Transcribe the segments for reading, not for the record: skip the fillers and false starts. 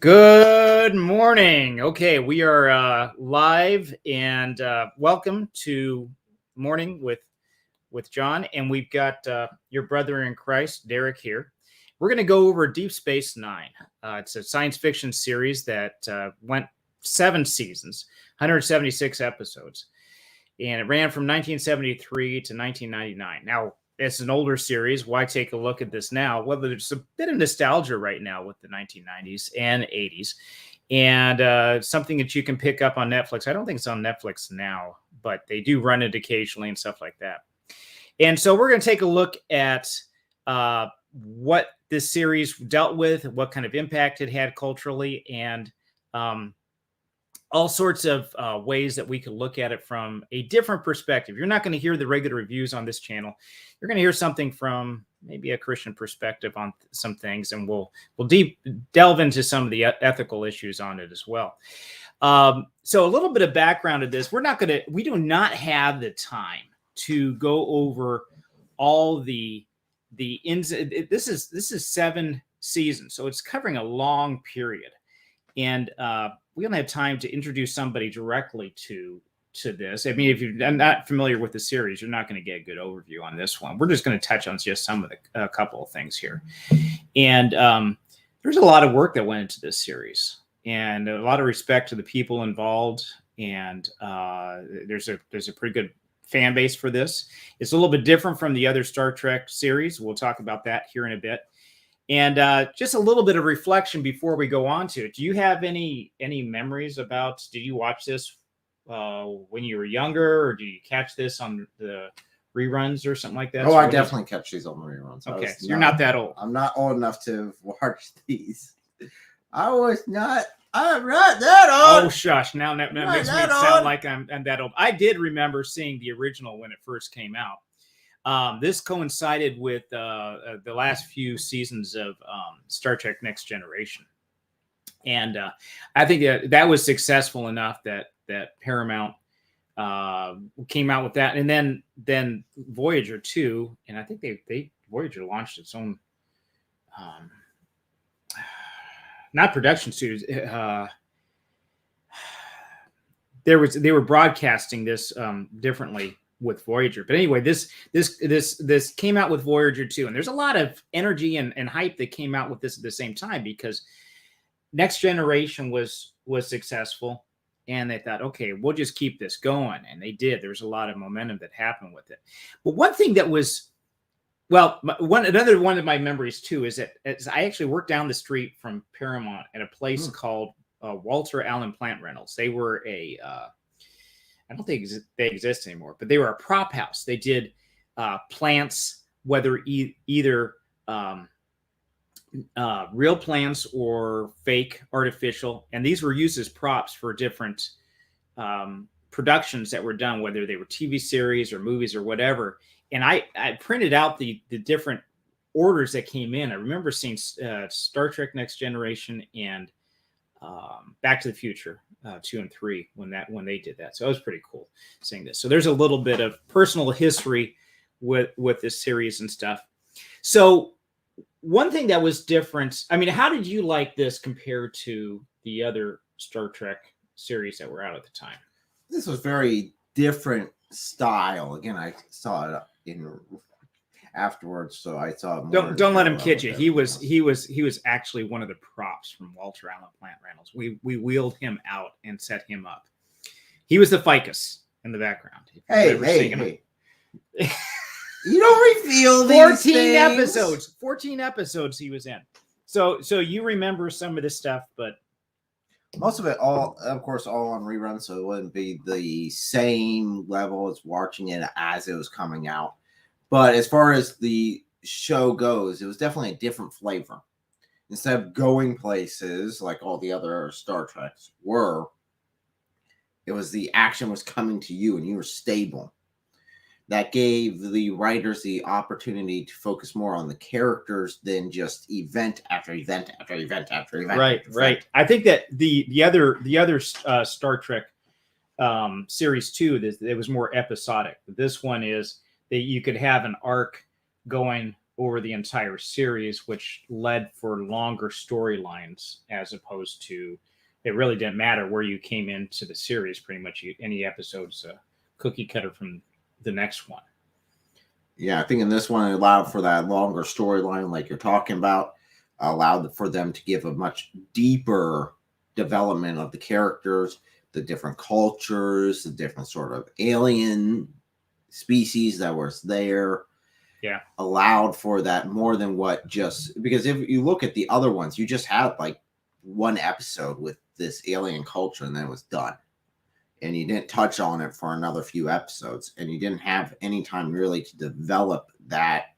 Good morning. Okay, we are live and welcome to Morning with John, and we've got your brother in Christ, Derek, here. We're going to go over Deep Space Nine. It's a science fiction series that went 7 seasons, 176 episodes, and it ran from 1973 to 1999. Now, it's an older series. Why take a look at this now? Well, there's a bit of nostalgia right now with the 1990s and 80s, and something that you can pick up on Netflix. I don't think it's on Netflix now, but they do run it occasionally and stuff like that. And so we're going to take a look at what this series dealt with, what kind of impact it had culturally, and all sorts of ways that we could look at it from a different perspective. You're not going to hear the regular reviews on this channel. You're going to hear something from maybe a Christian perspective on some things, and we'll delve into some of the ethical issues on it as well. So a little bit of background of this. We do not have the time to go over all the ins. This is 7 seasons, so it's covering a long period, and we don't have time to introduce somebody directly to this. I mean, if you're not familiar with the series, you're not going to get a good overview on this one. We're just going to touch on just some of a couple of things here. And there's a lot of work that went into this series, and a lot of respect to the people involved. And there's a pretty good fan base for this. It's a little bit different from the other Star Trek series. We'll talk about that here in a bit. And just a little bit of reflection before we go on to it. Do you have any memories about? Did you watch this when you were younger, or do you catch this on the reruns or something like that? Oh, I definitely catch these on the reruns. Okay, so you're not that old. I'm not old enough to watch these. I'm not that old. Oh, shush! Now that makes me sound like I'm that old. I did remember seeing the original when it first came out. This coincided with the last few seasons of Star Trek Next Generation. And I think that was successful enough that Paramount came out with that. And then Voyager 2, and I think Voyager launched its own, not production studios. They were broadcasting this differently with Voyager. But anyway, this came out with Voyager 2, and there's a lot of energy and hype that came out with this at the same time, because Next Generation was successful, and they thought, okay, we'll just keep this going, and they did. There's a lot of momentum that happened with it. But one thing that was, another one of my memories too is that I actually worked down the street from Paramount at a place called Walter Allen Plant Rentals. They were I don't think they exist anymore, but they were a prop house. They did plants, whether either real plants or fake, artificial, and these were used as props for different productions that were done, whether they were TV series or movies or whatever. And I printed out the different orders that came in. I remember seeing Star Trek Next Generation and Back to the Future 2 and 3 when they did that. So it was pretty cool seeing this. So there's a little bit of personal history with this series and stuff. So one thing that was different, I mean, how did you like this compared to the other Star Trek series that were out at the time? This was very different style. Again, I saw it in afterwards, so I saw it more. Don't let him kid you. He was actually one of the props from Walter Allen Plant Rentals. We wheeled him out and set him up. He was the ficus in the background. Hey. You don't reveal these 14 episodes he was in. So you remember some of this stuff, but most of it all on reruns, so it wouldn't be the same level as watching it as it was coming out. But as far as the show goes, it was definitely a different flavor. Instead of going places like all the other Star Treks were, it was the action was coming to you and you were stable. That gave the writers the opportunity to focus more on the characters than just event after event after event after event. Right. I think that the other Star Trek series too, it was more episodic. This one is that you could have an arc going over the entire series, which led for longer storylines as opposed to it really didn't matter where you came into the series. Pretty much any episode's a cookie cutter from the next one. Yeah, I think in this one it allowed for that longer storyline, like you're talking about, allowed for them to give a much deeper development of the characters, the different cultures, the different sort of alien species that was there. Yeah. Allowed for that more than what just because if you look at the other ones, you just had like one episode with this alien culture and then it was done. And you didn't touch on it for another few episodes, and you didn't have any time really to develop that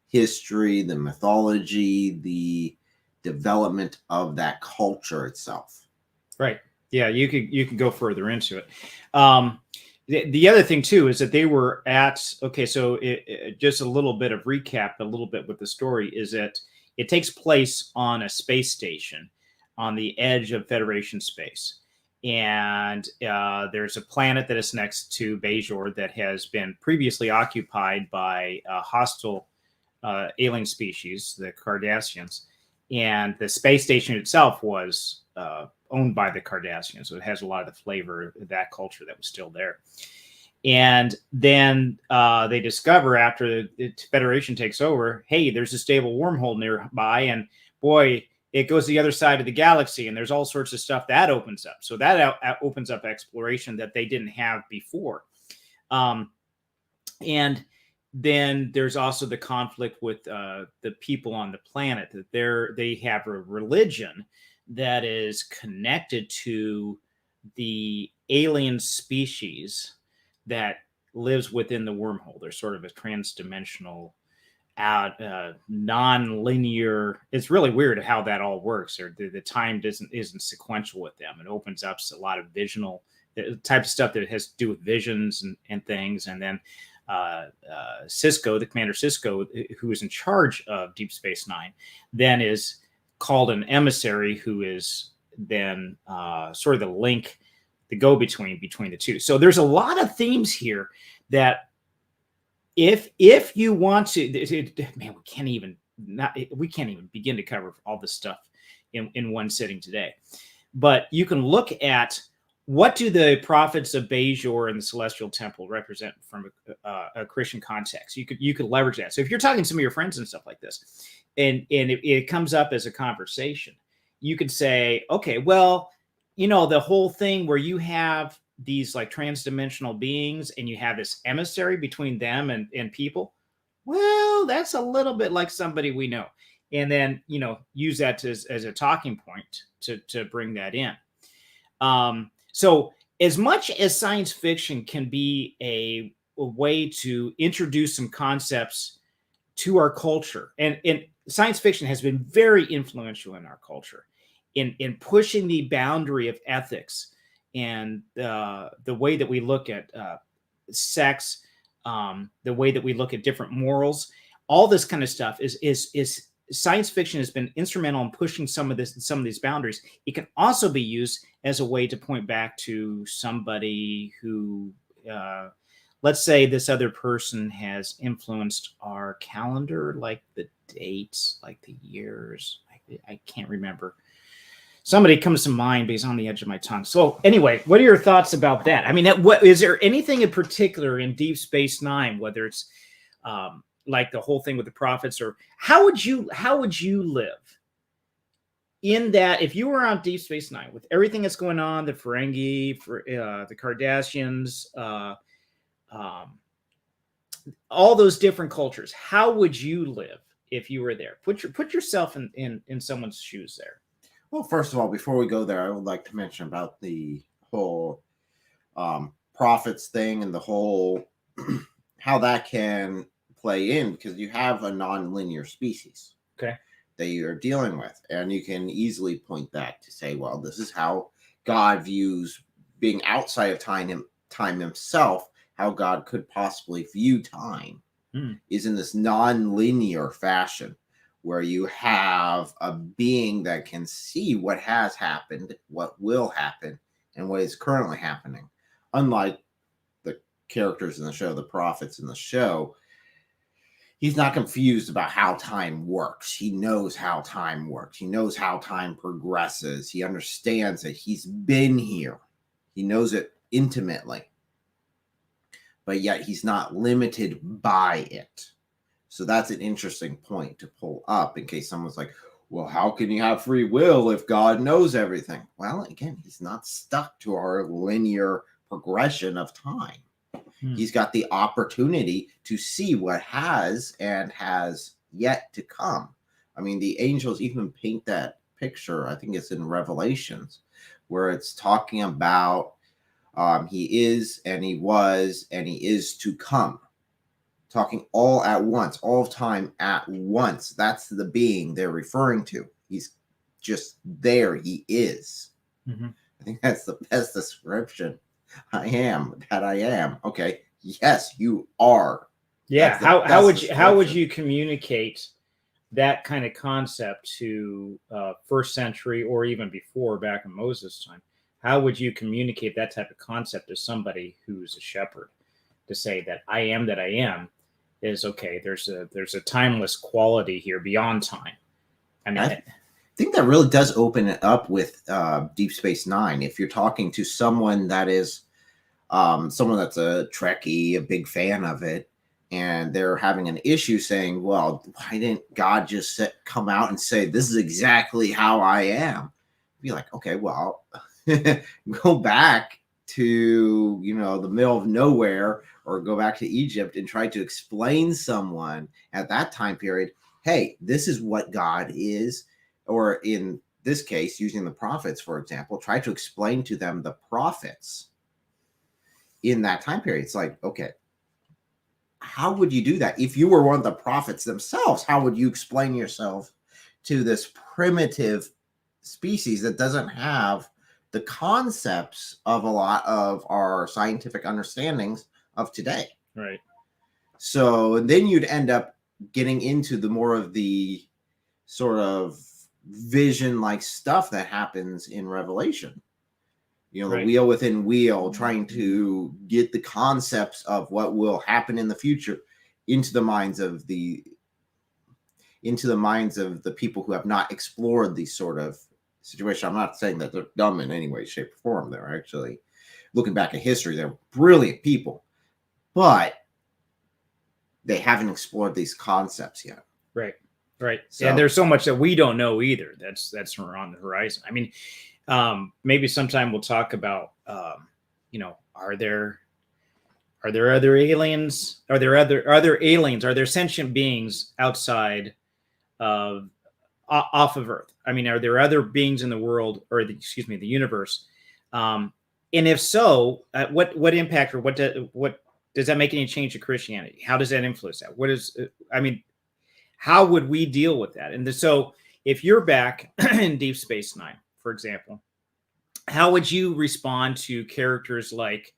history, the mythology, the development of that culture itself. Right. Yeah, you could go further into it. The other thing too is that they were at so just a little bit of recap, a little bit with the story is that it takes place on a space station on the edge of Federation space. And there's a planet that is next to Bajor that has been previously occupied by a hostile alien species, the Cardassians. And the space station itself was owned by the Cardassians. So it has a lot of the flavor of that culture that was still there. And then they discover after the Federation takes over, hey, there's a stable wormhole nearby. And boy, it goes to the other side of the galaxy, and there's all sorts of stuff that opens up. So that opens up exploration that they didn't have before. And then there's also the conflict with the people on the planet, that they have a religion that is connected to the alien species that lives within the wormhole. There's sort of a trans-dimensional non-linear. It's really weird how that all works. Or the time isn't sequential with them. It opens up a lot of visional type of stuff that has to do with visions and things. And then Cisco, the commander Cisco, who is in charge of Deep Space Nine, then is called an emissary, who is then sort of the link, the go-between between the two. So there's a lot of themes here that if you want to, man, we can't even begin to cover all this stuff in one sitting today. But you can look at what do the prophets of Bajor and the Celestial Temple represent from a Christian context. You could leverage that. So if you're talking to some of your friends and stuff like this, and it comes up as a conversation, you could say, okay, well, the whole thing where you have these like trans-dimensional beings and you have this emissary between them and people, well, that's a little bit like somebody we know. And then, use that as a talking point to bring that in. So as much as science fiction can be a way to introduce some concepts to our culture, and science fiction has been very influential in our culture in pushing the boundary of ethics and the way that we look at sex, the way that we look at different morals, all this kind of stuff is science fiction has been instrumental in pushing some of these boundaries. It can also be used as a way to point back to somebody who, let's say this other person has influenced our calendar, like the dates, like the years. I can't remember. Somebody comes to mind, but he's on the edge of my tongue. So anyway, what are your thoughts about that? I mean, what is there anything in particular in Deep Space Nine, whether it's like the whole thing with the prophets, or how would you live in that if you were on Deep Space Nine with everything that's going on, the Ferengi, the Cardassians, all those different cultures? How would you live if you were there? Put yourself in someone's shoes there. Well, first of all, before we go there, I would like to mention about the whole prophets thing and the whole how that can play in, because you have a non-linear species, okay, that you're dealing with, and you can easily point that to say, well, this is how God views being outside of time himself, how God could possibly view time is in this non-linear fashion, where you have a being that can see what has happened, what will happen, and what is currently happening. Unlike the characters in the show, the prophets in the show, He's not confused about how time works. He knows how time works. He knows how time progresses. He understands that he's been here. He knows it intimately. But yet he's not limited by it. So that's an interesting point to pull up in case someone's like, well, how can you have free will if God knows everything? Well, again, he's not stuck to our linear progression of time. He's got the opportunity to see what has and has yet to come. I mean, the angels even paint that picture. I think it's in Revelations, where it's talking about he is and he was and he is to come. Talking all at once, all of time at once. That's the being they're referring to. He's just there. He is. Mm-hmm. I think that's the best description. I am that I am. Okay. Yes, you are. Yeah. How would you communicate that kind of concept to first century or even before, back in Moses' time? How would you communicate that type of concept to somebody who's a shepherd? To say that I am is okay. There's a timeless quality here beyond time. I mean, I think that really does open it up with Deep Space Nine. If you're talking to someone that is someone that's a Trekkie, a big fan of it, and they're having an issue saying, well, why didn't God just come out and say, this is exactly how I am? Be like, okay, well, go back to, the middle of nowhere, or go back to Egypt and try to explain someone at that time period, hey, this is what God is. Or in this case, using the prophets, for example, try to explain to them the prophets in that time period. It's like, okay, how would you do that? If you were one of the prophets themselves, how would you explain yourself to this primitive species that doesn't have the concepts of a lot of our scientific understandings of today? Right. So then you'd end up getting into the more of the sort of vision-like stuff that happens in Revelation. The wheel within wheel, trying to get the concepts of what will happen in the future into the minds of the people who have not explored these sort of situation. I'm not saying that they're dumb in any way, shape, or form. They're actually, looking back at history, they're brilliant people, but they haven't explored these concepts yet. Right. So, and there's so much that we don't know either. That's on the horizon. I mean, maybe sometime we'll talk about, are there other aliens? Are there aliens? Are there sentient beings outside of off of Earth? I mean, are there other beings in the world, or the universe? And if so, what impact, or what does that make any change to Christianity? How does that influence that? How would we deal with that? And so, if you're back in Deep Space Nine, for example, how would you respond to characters like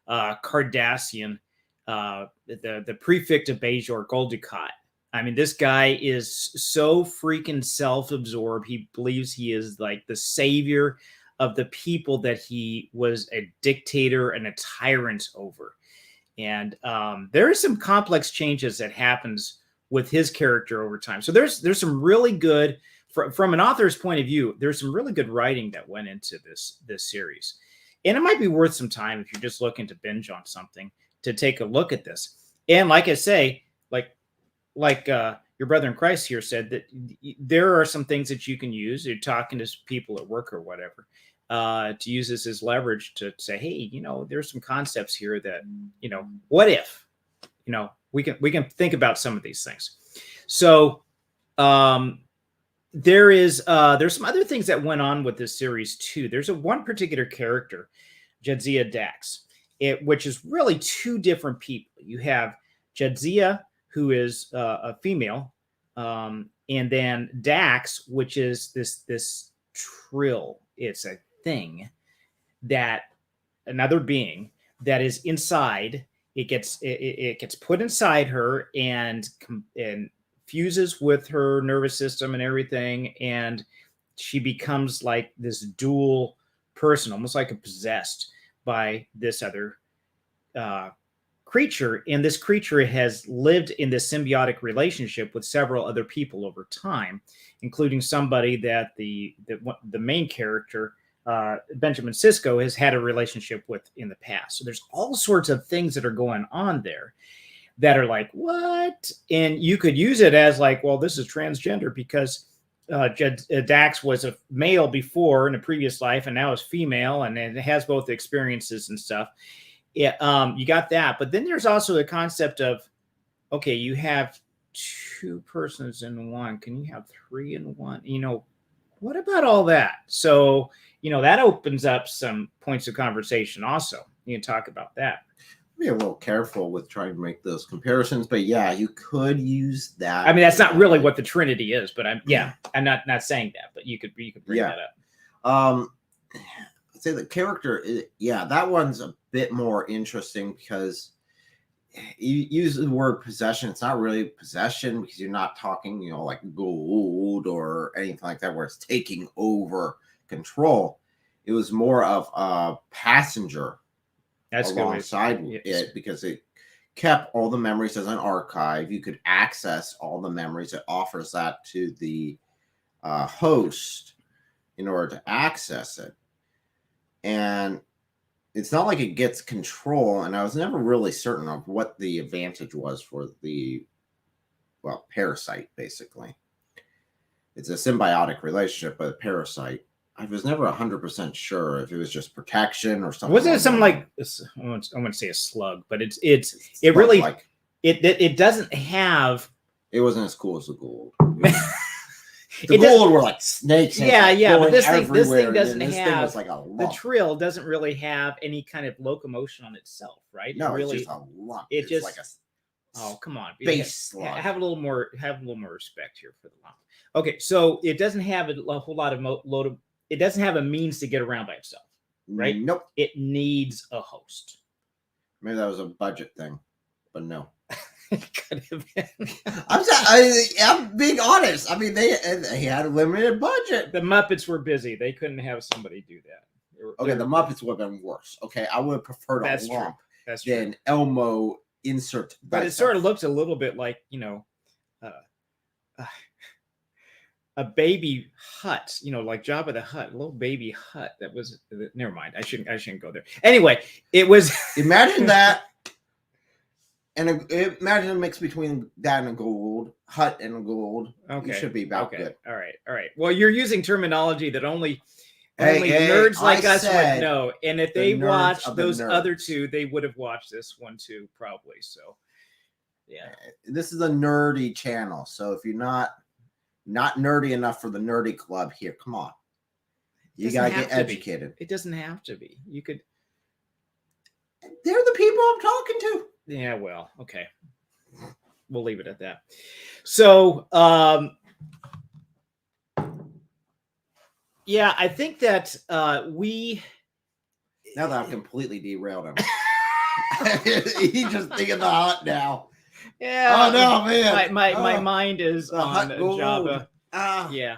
Cardassian, the prefect of Bajor Gul Dukat? I mean, this guy is so freaking self-absorbed. He believes he is like the savior of the people that he was a dictator and a tyrant over. And there are some complex changes that happens with his character over time. So there's some really good, from an author's point of view, there's some really good writing that went into this series. And it might be worth some time if you're just looking to binge on something to take a look at this. And like I say, like your brother in Christ here said, that there are some things that you can use. You're talking to people at work or whatever, to use this as leverage to say, hey, there's some concepts here that, what if, we can think about some of these things. So there's some other things that went on with this series too. There's one particular character, Jadzia Dax, which is really two different people. You have Jadzia, who is a female, and then Dax, which is this trill. It's a thing that another being that is inside. It gets put inside her and fuses with her nervous system and everything, and she becomes like this dual person, almost like a possessed by this other creature, and this creature has lived in this symbiotic relationship with several other people over time, including somebody that the main character, Benjamin Sisko, has had a relationship with in the past. So there's all sorts of things that are going on there that are like, what? And you could use it as like, well, this is transgender because Dax was a male before in a previous life, and now is female, and it has both experiences and stuff. Yeah, you got that. But then there's also the concept of, okay, you have two persons in one. Can you have three in one? What about all that? So, that opens up some points of conversation also. You can talk about that. Be a little careful with trying to make those comparisons, but yeah, you could use that. I mean, that's not really what the Trinity is, but I'm not saying that, but you could bring that up. I'd say the character, that one's a bit more interesting because you use the word possession. It's not really possession because you're not talking, like gold or anything like that, where it's taking over control. It was more of a passenger alongside it because it kept all the memories as an archive. You could access all the memories. It offers that to the host in order to access it. And it's not like it gets control. And I was never really certain of what the advantage was for the, parasite, basically. It's a symbiotic relationship with a parasite. I was never 100% sure if it was just protection or something. Wasn't it something like, I want to say a slug, but it really, like, it doesn't have. It wasn't as cool as the Gould. The Gould were like snakes. Yeah, but this thing doesn't have. Thing was like a lump. The Trill doesn't really have any kind of locomotion on itself, right? No, really, it's just a lump. It's just like a. Oh, come on! Base slug. Have a little more respect here for the lump. Okay, so it doesn't have a whole lot of it doesn't have a means to get around by itself, right? Nope. It needs a host. Maybe that was a budget thing, but no. It could have been. I'm being honest. I mean, they had a limited budget. The Muppets were busy. They couldn't have somebody do that. Okay, the Muppets would have been worse. Okay, I would have preferred a lump than Elmo insert. But it sort of looks a little bit like, a baby hut, like Jabba the Hutt, a little baby hut that was. Never mind. I shouldn't go there. Anyway, it was. Imagine that, and imagine a mix between that and a Gould hut and a Gould. Okay, you should be about good. All right. Well, you're using terminology that only nerds like us would know. And if they watched those other two, they would have watched this one too, probably. So, yeah, this is a nerdy channel. So if you're not nerdy enough for the nerdy club here, come on, you gotta get educated. It doesn't have to be. You could. They're the people I'm talking to. Yeah, well, okay, we'll leave it at that. So, yeah, I think that we. Now that I've completely derailed him, he's just thinking the hut now. Yeah. Oh no, man! My mind is on Jabba. Yeah.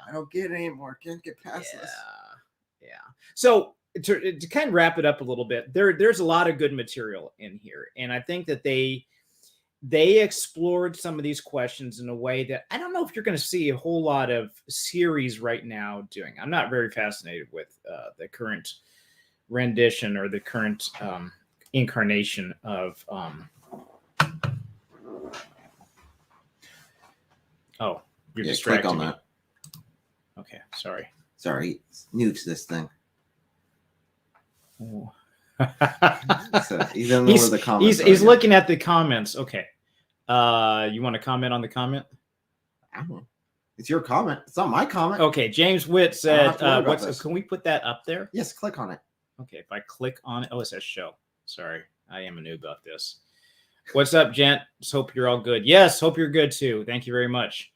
I don't get it anymore. Can't get past this. Yeah. So to kind of wrap it up a little bit, there's a lot of good material in here, and I think that they explored some of these questions in a way that I don't know if you're going to see a whole lot of series right now doing. I'm not very fascinated with the current rendition or the current incarnation of. Oh, you're distracted. Click on that. Okay, sorry. New to this thing. Oh. So he's in the comments. He's looking at the comments. Okay. You want to comment on the comment? It's your comment. It's not my comment. Okay. James Witt said, can we put that up there? Yes, click on it. Okay. If I click on it. Oh, it says show. Sorry. I am a noob about this. What's up, gent? Just hope you're all good. Yes, hope you're good too. Thank you very much.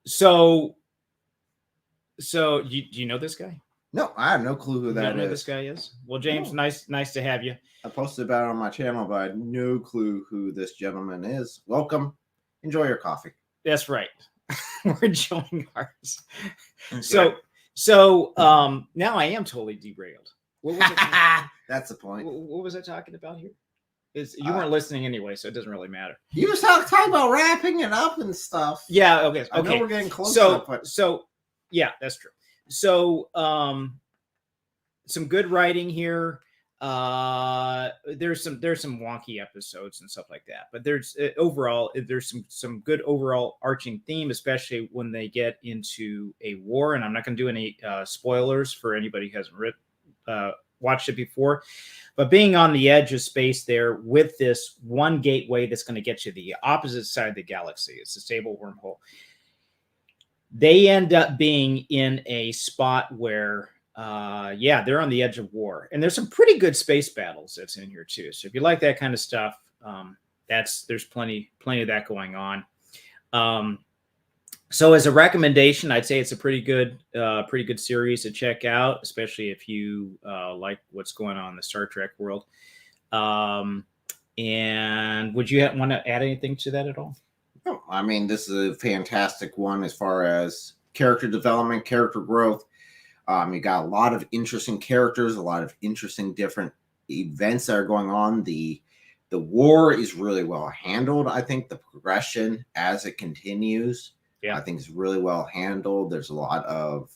So do you know this guy? No, I have no clue who that is. You don't know this guy is? Well, James, nice to have you. I posted about it on my channel, but I had no clue who this gentleman is. Welcome. Enjoy your coffee. That's right. We're enjoying ours. Okay. So now I am totally derailed. What was it? That's the point. What was I talking about here? You weren't listening anyway, so it doesn't really matter. You were talking about wrapping it up and stuff. Yeah. Okay. I know we're getting close. So yeah, that's true. So some good writing here. There's some wonky episodes and stuff like that, but there's overall there's some good overall arching theme, especially when they get into a war. And I'm not going to do any spoilers for anybody who hasn't watched it before, but being on the edge of space there with this one gateway that's going to get you the opposite side of the galaxy. It's a stable wormhole. They end up being in a spot where they're on the edge of war, and there's some pretty good space battles that's in here too. So if you like that kind of stuff, there's plenty of that going on. So as a recommendation, I'd say it's a pretty good series to check out, especially if you like what's going on in the Star Trek world. And would you want to add anything to that at all? No, I mean, this is a fantastic one as far as character development, character growth. You got a lot of interesting characters, a lot of interesting different events that are going on. The war is really well handled. I think the progression as it continues, I think is really well handled. There's a lot of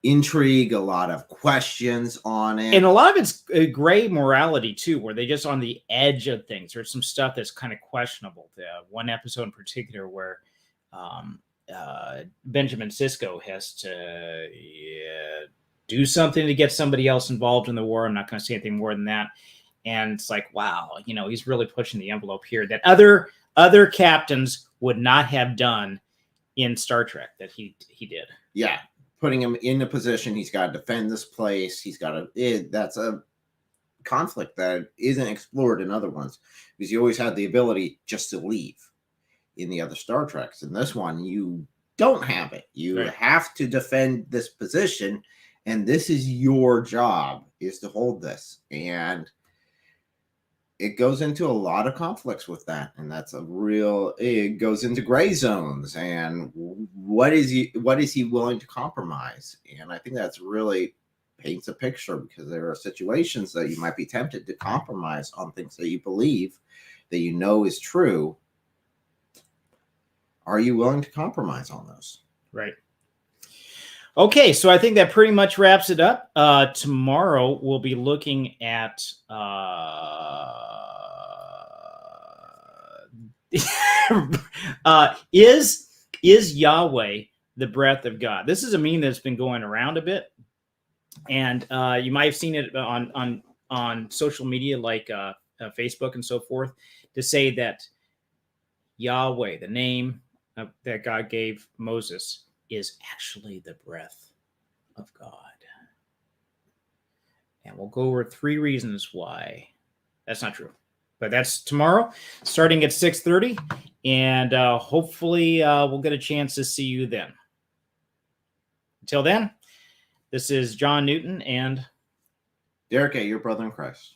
intrigue, a lot of questions on it, and a lot of it's gray morality too, where they're just on the edge of things. There's some stuff that's kind of questionable. One episode in particular where Benjamin Sisko has to do something to get somebody else involved in the war. I'm not going to say anything more than that. And it's like, wow, he's really pushing the envelope here that other captains would not have done in Star Trek that he did. Yeah, putting him in a position, he's got to defend this place. He's got to. That's a conflict that isn't explored in other ones, because you always had the ability just to leave. In the other Star Treks, in this one, you don't have it. You have to defend this position, and this is your job, is to hold this. And it goes into a lot of conflicts with that, and it goes into gray zones. And what is he willing to compromise? And I think that's really paints a picture, because there are situations that you might be tempted to compromise on things that you believe that is true. Are you willing to compromise on those? Right. Okay, so I think that pretty much wraps it up. Tomorrow we'll be looking at is Yahweh the breath of God? This is a meme that's been going around a bit, and you might have seen it on social media like Facebook and so forth, to say that Yahweh, the name that God gave Moses, is actually the breath of God. And we'll go over 3 reasons why that's not true. But that's tomorrow, starting at 6:30. And hopefully we'll get a chance to see you then. Until then, this is John Newton and Derek A., your brother in Christ.